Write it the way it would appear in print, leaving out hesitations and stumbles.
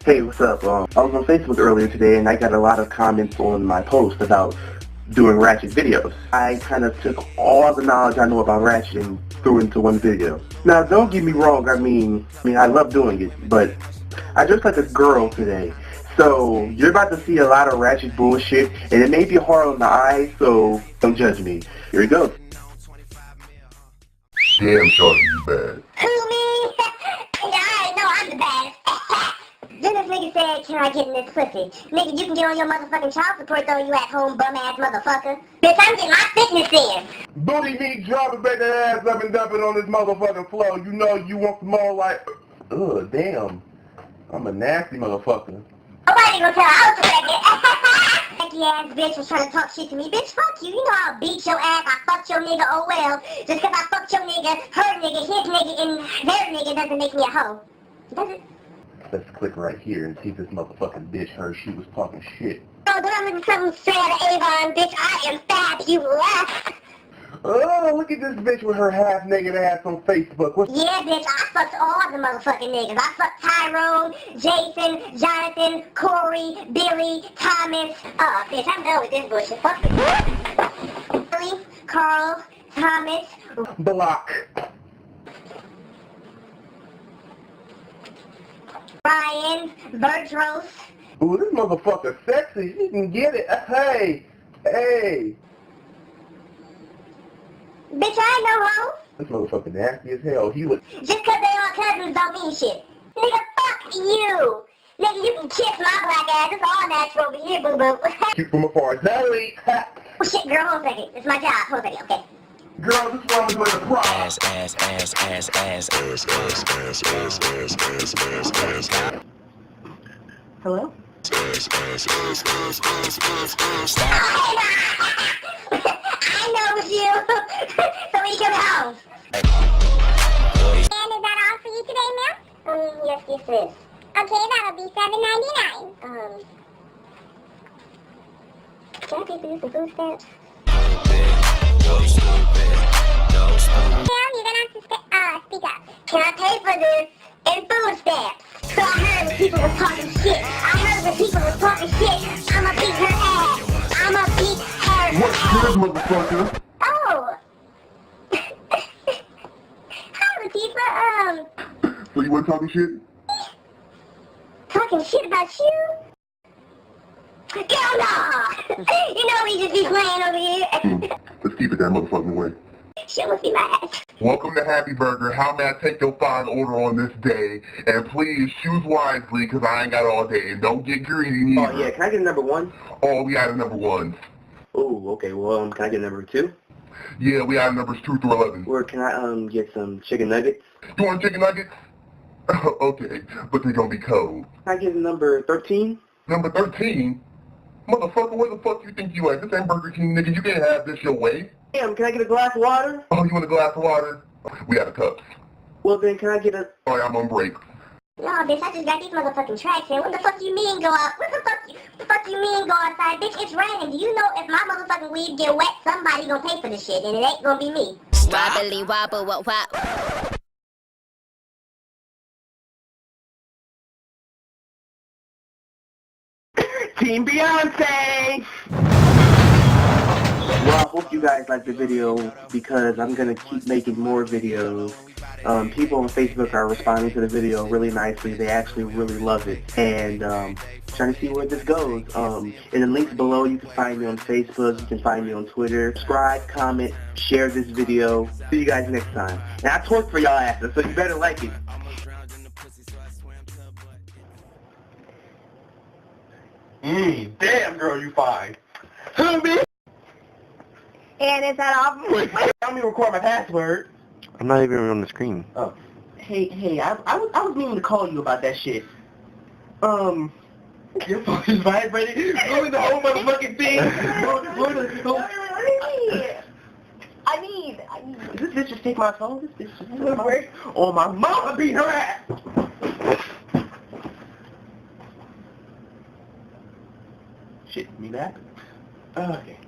Hey, what's up? I was on Facebook earlier today and I got a lot of comments on my post about doing Ratchet videos. I kind of took all the knowledge I know about Ratchet and threw it into one video. Now, don't get me wrong, I mean, I love doing it, but I dressed like a girl today. So, you're about to see a lot of Ratchet bullshit, and it may be hard on the eyes, so don't judge me. Here we go. Damn, Shorty, you bad. Who, me? Yeah, I know I'm the baddest. Then this nigga said, can I get in this pussy? Nigga, you can get on your motherfucking child support though, you at home bum-ass motherfucker. Bitch, I'm getting my fitness in. Booty meat dropping back that ass up and dumping on this motherfucking floor. You know you want some more like... Ugh, damn. I'm a nasty motherfucker. Nobody gonna tell I was pregnant. Funky ass bitch was trying to talk shit to me. Bitch, fuck you. You know I'll beat your ass. I fucked your nigga, oh well. Just cause I fucked your nigga, her nigga, his nigga, and their nigga doesn't make me a hoe. Does it? Let's click right here and see if this motherfucking bitch heard she was talking shit. Oh, then I'm looking something straight out of Avon, bitch. I am fabulous. Oh, look at this bitch with her half-naked ass on Facebook. Yeah, bitch, I fucked all the motherfucking niggas. I fucked Tyrone, Jason, Jonathan, Corey, Billy, Thomas. Oh, bitch, I'm done with this bullshit. Fuck it. Billy, Carl, Thomas. Block. Ryan, Bertros. Ooh, this motherfucker sexy. She can get it. Hey. Hey. Bitch, I ain't no hoe. This motherfucker nasty as hell. He was... Just cause they all cousins don't mean shit. Nigga, fuck you. Nigga, you can kiss my black ass. It's all natural over here, boo-boo. Cute from afar. Zoe. Oh shit, girl, hold a second. It's my job. Hold a second, okay. Girl, this one was like a prop. Ass. Hello? I know it's you. So when you coming home? And is that all for you today, ma'am? Yes, it is. Okay, that'll be $7.99. Can I pay for you some food stamps? Ma'am, you're gonna have to speak up. Can I pay for this in food stamps? So I heard the people was talking shit. I heard the people was talking shit. I'ma beat her ass. I'ma beat her What's ass. good, motherfucker? Oh. Hi, Latifah. So you wasn't talking shit? Talking shit about you? Hell no! You know we just be playing over here. Let's keep it that motherfucking way. She must be my ass. Welcome to Happy Burger. How may I take your fine order on this day? And please choose wisely, because I ain't got all day. And don't get greedy neither. Oh yeah, can I get number one? Oh, we got a number 1. Oh, okay, well, can I get number two? Yeah, we got numbers 2 through 11. Or can I get some chicken nuggets? You want chicken nuggets? Okay, but they're gonna be cold. Can I get number 13? Number 13? Motherfucker, where the fuck you think you at? This ain't Burger King, nigga. You can't have this your way. Damn, can I get a glass of water? Oh, you want a glass of water? We got a cup. Well then, can I get a... Sorry, I'm on break. No, bitch, I just got these motherfucking tracks in. What the fuck you mean go out? What the fuck you mean go outside? Bitch, it's raining. Do you know if my motherfucking weed get wet, somebody gonna pay for the shit, and it ain't gonna be me. Wobbly wobble wop wop. Team Beyonce! Well, I hope you guys like the video because I'm going to keep making more videos. People on Facebook are responding to the video really nicely. They actually really love it. And trying to see where this goes. In the links below, you can find me on Facebook. You can find me on Twitter. Subscribe, comment, share this video. See you guys next time. And I twerk for y'all asses, so you better like it. Damn, girl, you fine. Who, me? And is that all? Let me record my password. I'm not even on the screen. Oh. Hey, I was meaning to call you about that shit. Your phone is vibrating. Ruin the whole motherfucking thing. I mean, this bitch just take my phone? This bitch just take my phone? Oh, my mama beat her ass. Shit, me that? Okay.